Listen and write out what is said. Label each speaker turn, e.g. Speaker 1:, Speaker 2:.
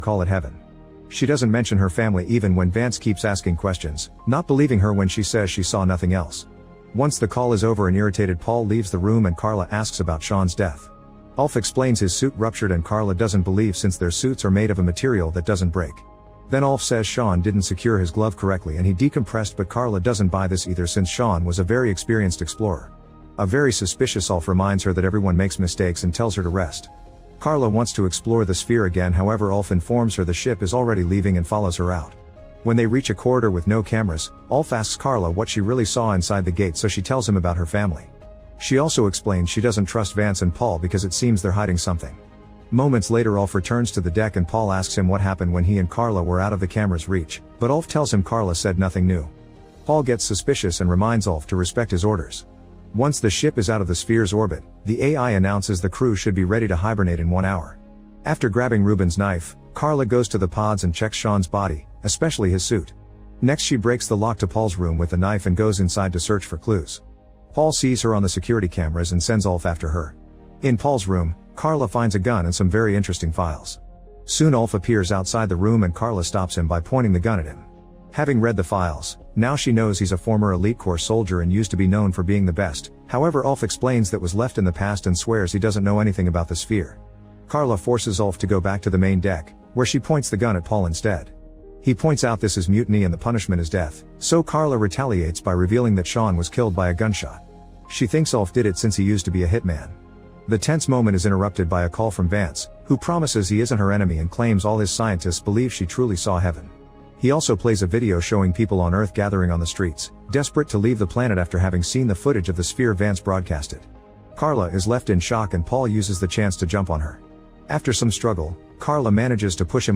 Speaker 1: call it heaven. She doesn't mention her family even when Vance keeps asking questions, not believing her when she says she saw nothing else. Once the call is over, an irritated Paul leaves the room and Carla asks about Sean's death. Ulf explains his suit ruptured and Carla doesn't believe since their suits are made of a material that doesn't break. Then Ulf says Sean didn't secure his glove correctly and he decompressed, but Carla doesn't buy this either since Sean was a very experienced explorer. A very suspicious Ulf reminds her that everyone makes mistakes and tells her to rest. Carla wants to explore the sphere again, however Ulf informs her the ship is already leaving and follows her out. When they reach a corridor with no cameras, Ulf asks Carla what she really saw inside the gate, so she tells him about her family. She also explains she doesn't trust Vance and Paul because it seems they're hiding something. Moments later Ulf returns to the deck and Paul asks him what happened when he and Carla were out of the camera's reach, but Ulf tells him Carla said nothing new. Paul gets suspicious and reminds Ulf to respect his orders. Once the ship is out of the sphere's orbit, the AI announces the crew should be ready to hibernate in 1 hour. After grabbing Ruben's knife, Carla goes to the pods and checks Sean's body, especially his suit. Next she breaks the lock to Paul's room with the knife and goes inside to search for clues. Paul sees her on the security cameras and sends Ulf after her. In Paul's room, Carla finds a gun and some very interesting files. Soon Ulf appears outside the room and Carla stops him by pointing the gun at him. Having read the files, now she knows he's a former elite corps soldier and used to be known for being the best. However, Ulf explains that was left in the past and swears he doesn't know anything about the sphere. Carla forces Ulf to go back to the main deck, where she points the gun at Paul instead. He points out this is mutiny and the punishment is death, so Carla retaliates by revealing that Sean was killed by a gunshot. She thinks Ulf did it since he used to be a hitman. The tense moment is interrupted by a call from Vance, who promises he isn't her enemy and claims all his scientists believe she truly saw heaven. He also plays a video showing people on Earth gathering on the streets, desperate to leave the planet after having seen the footage of the sphere Vance broadcasted. Carla is left in shock and Paul uses the chance to jump on her. After some struggle, Carla manages to push him